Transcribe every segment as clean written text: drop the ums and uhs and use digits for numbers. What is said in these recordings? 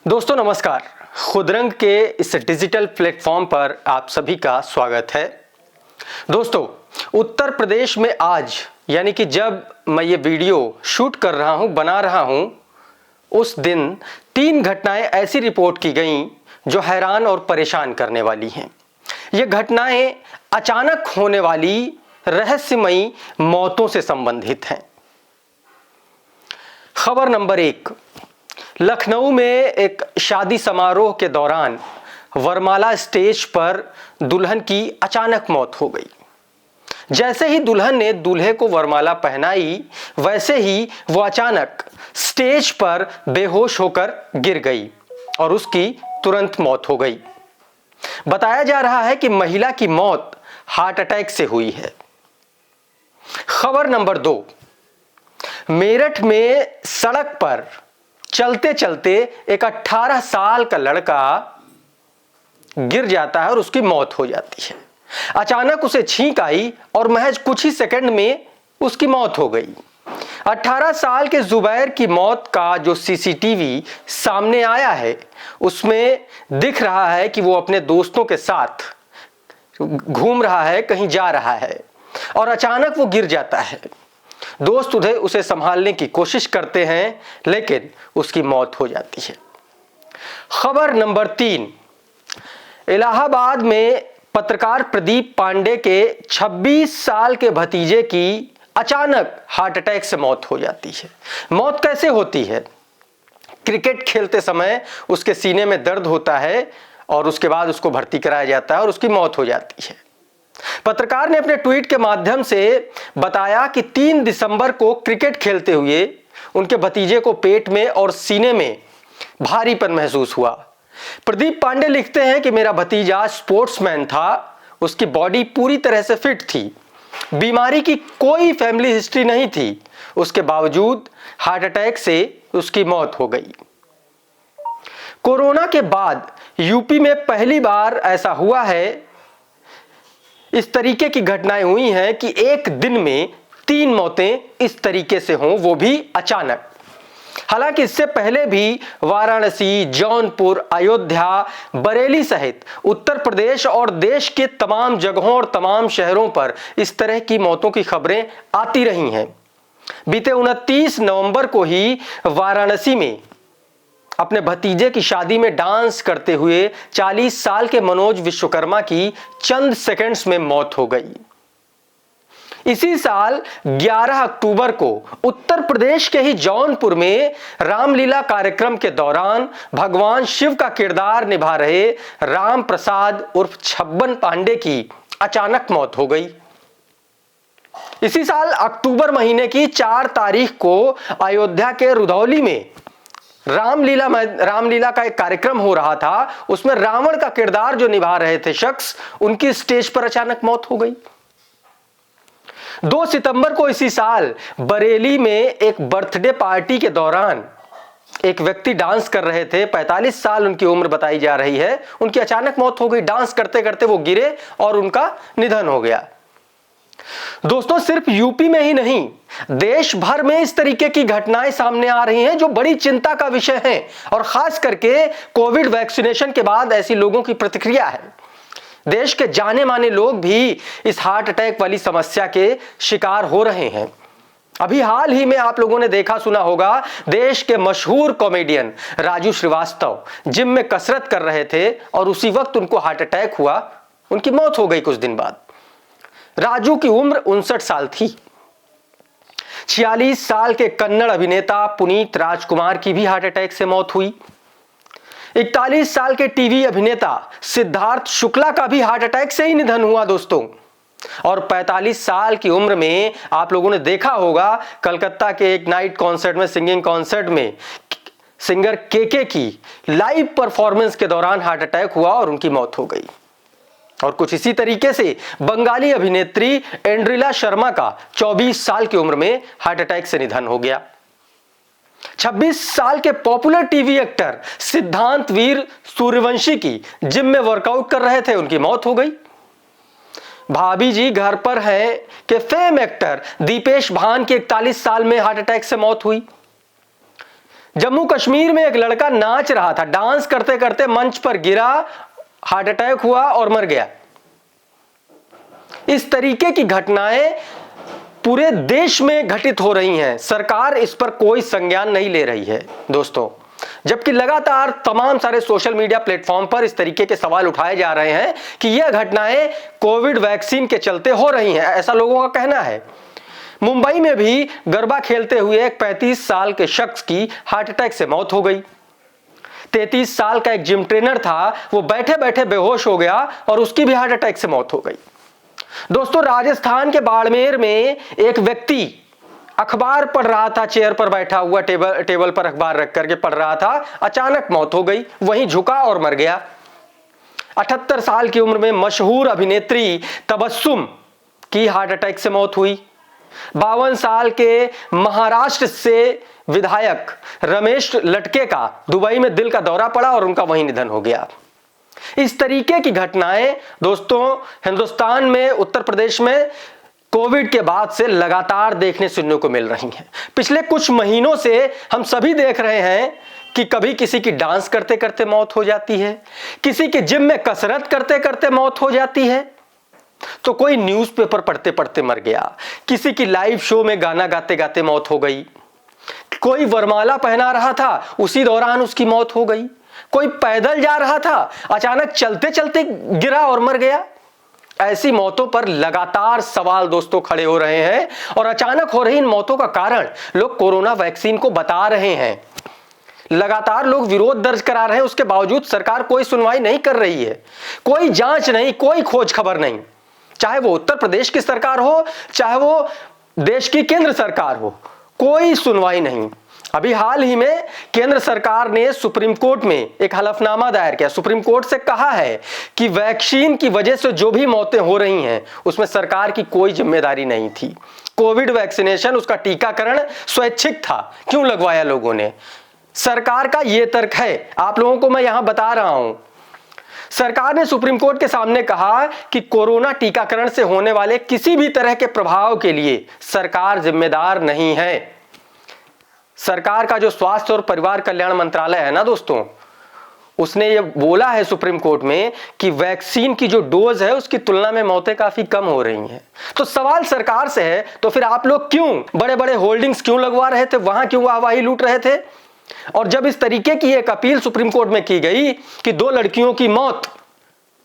दोस्तों नमस्कार। खुदरंग के इस डिजिटल प्लेटफॉर्म पर आप सभी का स्वागत है। दोस्तों, उत्तर प्रदेश में आज यानी कि जब मैं ये वीडियो शूट कर रहा हूं, बना रहा हूं, उस दिन 3 घटनाएं ऐसी रिपोर्ट की गईं जो हैरान और परेशान करने वाली हैं। ये घटनाएं अचानक होने वाली रहस्यमयी मौतों से संबंधित हैं। खबर नंबर 1, लखनऊ में एक शादी समारोह के दौरान वरमाला स्टेज पर दुल्हन की अचानक मौत हो गई। जैसे ही दुल्हन ने दूल्हे को वरमाला पहनाई, वैसे ही वो अचानक स्टेज पर बेहोश होकर गिर गई और उसकी तुरंत मौत हो गई। बताया जा रहा है कि महिला की मौत हार्ट अटैक से हुई है। खबर नंबर 2, मेरठ में सड़क पर चलते चलते एक 18 साल का लड़का गिर जाता है और उसकी मौत हो जाती है। अचानक उसे छींक आई और महज कुछ ही सेकंड में उसकी मौत हो गई। 18 साल के जुबैर की मौत का जो सीसीटीवी सामने आया है, उसमें दिख रहा है कि वो अपने दोस्तों के साथ घूम रहा है, कहीं जा रहा है और अचानक वो गिर जाता है। दोस्त उसे संभालने की कोशिश करते हैं, लेकिन उसकी मौत हो जाती है। खबर नंबर 3, इलाहाबाद में पत्रकार प्रदीप पांडे के 26 साल के भतीजे की अचानक हार्ट अटैक से मौत हो जाती है। मौत कैसे होती है? क्रिकेट खेलते समय उसके सीने में दर्द होता है और उसके बाद उसको भर्ती कराया जाता है और उसकी मौत हो जाती है। पत्रकार ने अपने ट्वीट के माध्यम से बताया कि 3 दिसंबर को क्रिकेट खेलते हुए उनके भतीजे को पेट में और सीने में भारीपन महसूस हुआ। प्रदीप पांडे लिखते हैं कि मेरा भतीजा स्पोर्ट्समैन था, उसकी बॉडी पूरी तरह से फिट थी, बीमारी की कोई फैमिली हिस्ट्री नहीं थी, उसके बावजूद हार्ट अटैक से उसकी मौत हो गई। कोरोना के बाद यूपी में पहली बार ऐसा हुआ है, इस तरीके की घटनाएं हुई हैं कि एक दिन में 3 मौतें इस तरीके से हों, वो भी अचानक। हालांकि इससे पहले भी वाराणसी, जौनपुर, अयोध्या, बरेली सहित उत्तर प्रदेश और देश के तमाम जगहों और तमाम शहरों पर इस तरह की मौतों की खबरें आती रही हैं। बीते 29 नवंबर को ही वाराणसी में अपने भतीजे की शादी में डांस करते हुए 40 साल के मनोज विश्वकर्मा की चंद सेकंड्स में मौत हो गई। इसी साल 11 अक्टूबर को उत्तर प्रदेश के ही जौनपुर में रामलीला कार्यक्रम के दौरान भगवान शिव का किरदार निभा रहे राम प्रसाद उर्फ छब्बन पांडे की अचानक मौत हो गई। इसी साल अक्टूबर महीने की 4 तारीख को अयोध्या के रुधौली में रामलीला का एक कार्यक्रम हो रहा था। उसमें रावण का किरदार जो निभा रहे थे शख्स, उनकी स्टेज पर अचानक मौत हो गई। 2 सितंबर को इसी साल बरेली में एक बर्थडे पार्टी के दौरान एक व्यक्ति डांस कर रहे थे, 45 साल उनकी उम्र बताई जा रही है, उनकी अचानक मौत हो गई। डांस करते करते वो गिरे और उनका निधन हो गया। दोस्तों, सिर्फ यूपी में ही नहीं, देश भर में इस तरीके की घटनाएं सामने आ रही हैं जो बड़ी चिंता का विषय है और खास करके कोविड वैक्सीनेशन के बाद ऐसी लोगों की प्रतिक्रिया है। देश के जाने माने लोग भी इस हार्ट अटैक वाली समस्या के शिकार हो रहे हैं। अभी हाल ही में आप लोगों ने देखा सुना होगा, देश के मशहूर कॉमेडियन राजू श्रीवास्तव जिम में कसरत कर रहे थे और उसी वक्त उनको हार्ट अटैक हुआ, उनकी मौत हो गई कुछ दिन बाद। राजू की उम्र 59 साल थी। 46 साल के कन्नड़ अभिनेता पुनीत राजकुमार की भी हार्ट अटैक से मौत हुई। 41 साल के टीवी अभिनेता सिद्धार्थ शुक्ला का भी हार्ट अटैक से ही निधन हुआ दोस्तों। और 45 साल की उम्र में आप लोगों ने देखा होगा, कलकत्ता के एक नाइट कॉन्सर्ट में, सिंगिंग कॉन्सर्ट में सिंगर केके की लाइव परफॉर्मेंस के दौरान हार्ट अटैक हुआ और उनकी मौत हो गई। और कुछ इसी तरीके से बंगाली अभिनेत्री एंड्रिला शर्मा का 24 साल की उम्र में हार्ट अटैक से निधन हो गया। 26 साल के पॉपुलर टीवी एक्टर सिद्धांत वीर सूर्यवंशी की जिम में वर्कआउट कर रहे थे, उनकी मौत हो गई। भाभी जी घर पर हैं कि फेम एक्टर दीपेश भान की 41 साल में हार्ट अटैक से मौत हुई। जम्मू कश्मीर में एक लड़का नाच रहा था, डांस करते करते मंच पर गिरा, हार्ट अटैक हुआ और मर गया। इस तरीके की घटनाएं पूरे देश में घटित हो रही हैं। सरकार इस पर कोई संज्ञान नहीं ले रही है दोस्तों, जबकि लगातार तमाम सारे सोशल मीडिया प्लेटफॉर्म पर इस तरीके के सवाल उठाए जा रहे हैं कि यह घटनाएं कोविड वैक्सीन के चलते हो रही हैं, ऐसा लोगों का कहना है। मुंबई में भी गरबा खेलते हुए एक 35 साल के शख्स की हार्ट अटैक से मौत हो गई। 33 साल का एक जिम ट्रेनर था, वो बैठे बैठे बेहोश हो गया और उसकी भी हार्ट अटैक से मौत हो गई। दोस्तों, राजस्थान के बाड़मेर में एक व्यक्ति अखबार पढ़ रहा था, चेयर पर बैठा हुआ, टेबल पर अखबार रख करके पढ़ रहा था, अचानक मौत हो गई, वहीं झुका और मर गया। 78 साल की उम्र में मशहूर अभिनेत्री तबस्सुम की हार्ट अटैक से मौत हुई। 52 साल के महाराष्ट्र से विधायक रमेश लटके का दुबई में दिल का दौरा पड़ा और उनका वहीं निधन हो गया। इस तरीके की घटनाएं दोस्तों हिंदुस्तान में, उत्तर प्रदेश में कोविड के बाद से लगातार देखने सुनने को मिल रही हैं। पिछले कुछ महीनों से हम सभी देख रहे हैं कि कभी किसी की डांस करते करते मौत हो जाती है, किसी की जिम में कसरत करते करते मौत हो जाती है, तो कोई न्यूज़पेपर पढ़ते पढ़ते मर गया, किसी की लाइव शो में गाना गाते गाते मौत हो गई, कोई वरमाला पहना रहा था उसी दौरान उसकी मौत हो गई, कोई पैदल जा रहा था अचानक चलते चलते गिरा और मर गया। ऐसी मौतों पर लगातार सवाल दोस्तों खड़े हो रहे हैं और अचानक हो रही इन मौतों का कारण लोग कोरोना वैक्सीन को बता रहे हैं। लगातार लोग विरोध दर्ज करा रहे हैं, उसके बावजूद सरकार कोई सुनवाई नहीं कर रही है, कोई जांच नहीं, कोई खोज खबर नहीं। चाहे वो उत्तर प्रदेश की सरकार हो, चाहे वो देश की केंद्र सरकार हो, कोई सुनवाई नहीं। अभी हाल ही में केंद्र सरकार ने सुप्रीम कोर्ट में एक हलफनामा दायर किया, सुप्रीम कोर्ट से कहा है कि वैक्सीन की वजह से जो भी मौतें हो रही हैं उसमें सरकार की कोई जिम्मेदारी नहीं थी। कोविड वैक्सीनेशन, उसका टीकाकरण स्वैच्छिक था, क्यों लगवाया लोगों ने? सरकार का यह तर्क है, आप लोगों को मैं यहां बता रहा हूं। सरकार ने सुप्रीम कोर्ट के सामने कहा कि कोरोना टीकाकरण से होने वाले किसी भी तरह के प्रभाव के लिए सरकार जिम्मेदार नहीं है। सरकार का जो स्वास्थ्य और परिवार कल्याण मंत्रालय है ना दोस्तों, उसने ये बोला है सुप्रीम कोर्ट में कि वैक्सीन की जो डोज है उसकी तुलना में मौतें काफी कम हो रही हैं। तो सवाल सरकार से है, तो फिर आप लोग क्यों बड़े बड़े होल्डिंग्स क्यों लगवा रहे थे, वहां क्यों वाहवाही लूट रहे थे? और जब इस तरीके की एक अपील सुप्रीम कोर्ट में की गई कि 2 लड़कियों की मौत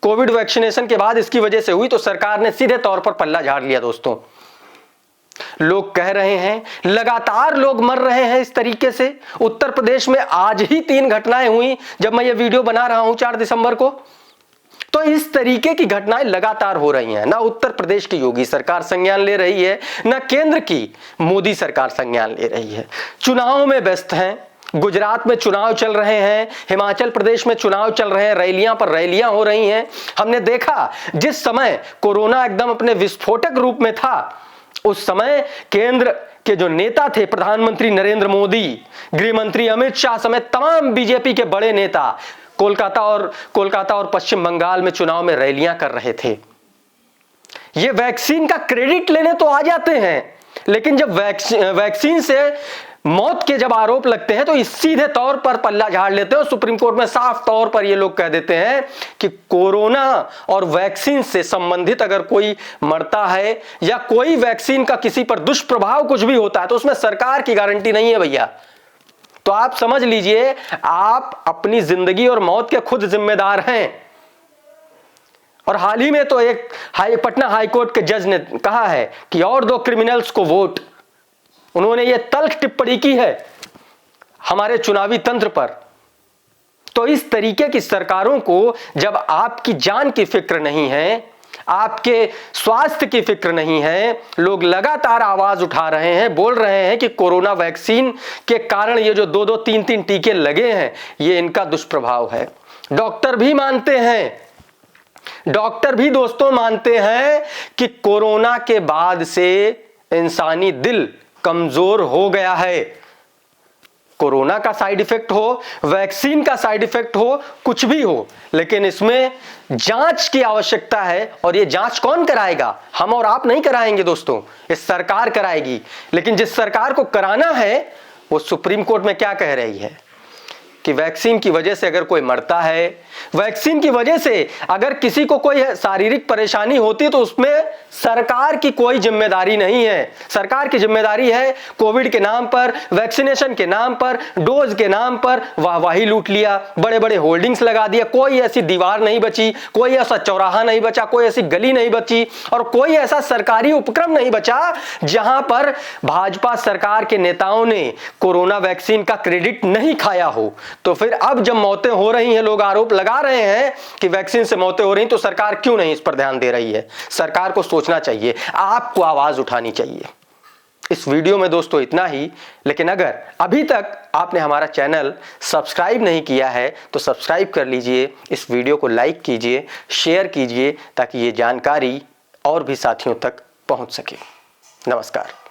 कोविड वैक्सीनेशन के बाद इसकी वजह से हुई, तो सरकार ने सीधे तौर पर पल्ला झाड़ लिया। दोस्तों, लोग कह रहे हैं, लगातार लोग मर रहे हैं इस तरीके से। उत्तर प्रदेश में आज ही 3 घटनाएं हुई जब मैं ये वीडियो बना रहा हूं 4 दिसंबर को। तो इस तरीके की घटनाएं लगातार हो रही हैं। ना उत्तर प्रदेश की योगी सरकार संज्ञान ले रही है, ना केंद्र की मोदी सरकार संज्ञान ले रही है। चुनाव में व्यस्त हैं, गुजरात में चुनाव चल रहे हैं, हिमाचल प्रदेश में चुनाव चल रहे हैं, रैलियां पर रैलियां हो रही हैं। हमने देखा जिस समय कोरोना एकदम अपने विस्फोटक रूप में था, उस समय केंद्र के जो नेता थे, प्रधानमंत्री नरेंद्र मोदी, गृह मंत्री अमित शाह समेत तमाम बीजेपी के बड़े नेता कोलकाता और पश्चिम बंगाल में चुनाव में रैलियां कर रहे थे। ये वैक्सीन का क्रेडिट लेने तो आ जाते हैं, लेकिन जब वैक्सीन से मौत के जब आरोप लगते हैं तो इस सीधे तौर पर पल्ला झाड़ लेते हैं। सुप्रीम कोर्ट में साफ तौर पर ये लोग कह देते हैं कि कोरोना और वैक्सीन से संबंधित अगर कोई मरता है या कोई वैक्सीन का किसी पर दुष्प्रभाव कुछ भी होता है तो उसमें सरकार की गारंटी नहीं है भैया। तो आप समझ लीजिए, आप अपनी जिंदगी और मौत के खुद जिम्मेदार हैं। और हाल ही में तो एक पटना हाईकोर्ट के जज ने कहा है कि और 2 क्रिमिनल्स को वोट। उन्होंने ये तल्ख टिप्पणी की है हमारे चुनावी तंत्र पर। तो इस तरीके की सरकारों को जब आपकी जान की फिक्र नहीं है, आपके स्वास्थ्य की फिक्र नहीं है, लोग लगातार आवाज उठा रहे हैं, बोल रहे हैं कि कोरोना वैक्सीन के कारण ये जो 2-2, 3-3 टीके लगे हैं ये इनका दुष्प्रभाव है। डॉक्टर भी मानते हैं, डॉक्टर भी दोस्तों मानते हैं कि कोरोना के बाद से इंसानी दिल कमजोर हो गया है। कोरोना का साइड इफेक्ट हो, वैक्सीन का साइड इफेक्ट हो, कुछ भी हो, लेकिन इसमें जांच की आवश्यकता है। और ये जांच कौन कराएगा? हम और आप नहीं कराएंगे दोस्तों, ये सरकार कराएगी। लेकिन जिस सरकार को कराना है वो सुप्रीम कोर्ट में क्या कह रही है कि वैक्सीन की वजह से अगर कोई मरता है, वैक्सीन की वजह से अगर किसी को कोई शारीरिक परेशानी होती है तो उसमें सरकार की कोई जिम्मेदारी नहीं है। सरकार की जिम्मेदारी है कोविड के नाम पर, वैक्सीनेशन के नाम पर, डोज के नाम पर वाहवाही लूट लिया, बड़े बड़े होल्डिंग्स लगा दिया, कोई ऐसी दीवार नहीं बची, कोई ऐसा चौराहा नहीं बचा, कोई ऐसी गली नहीं बची और कोई ऐसा सरकारी उपक्रम नहीं बचा जहां पर भाजपा सरकार के नेताओं ने कोरोना वैक्सीन का क्रेडिट नहीं खाया हो। तो फिर अब जब मौतें हो रही हैं, लोग आरोप लगा रहे हैं कि वैक्सीन से मौतें हो रही, तो सरकार क्यों नहीं इस पर ध्यान दे रही है? सरकार को सोचना चाहिए, आपको आवाज उठानी चाहिए। इस वीडियो में दोस्तों इतना ही, लेकिन अगर अभी तक आपने हमारा चैनल सब्सक्राइब नहीं किया है तो सब्सक्राइब कर लीजिए, इस वीडियो को लाइक कीजिए, शेयर कीजिए ताकि ये जानकारी और भी साथियों तक पहुंच सके। नमस्कार।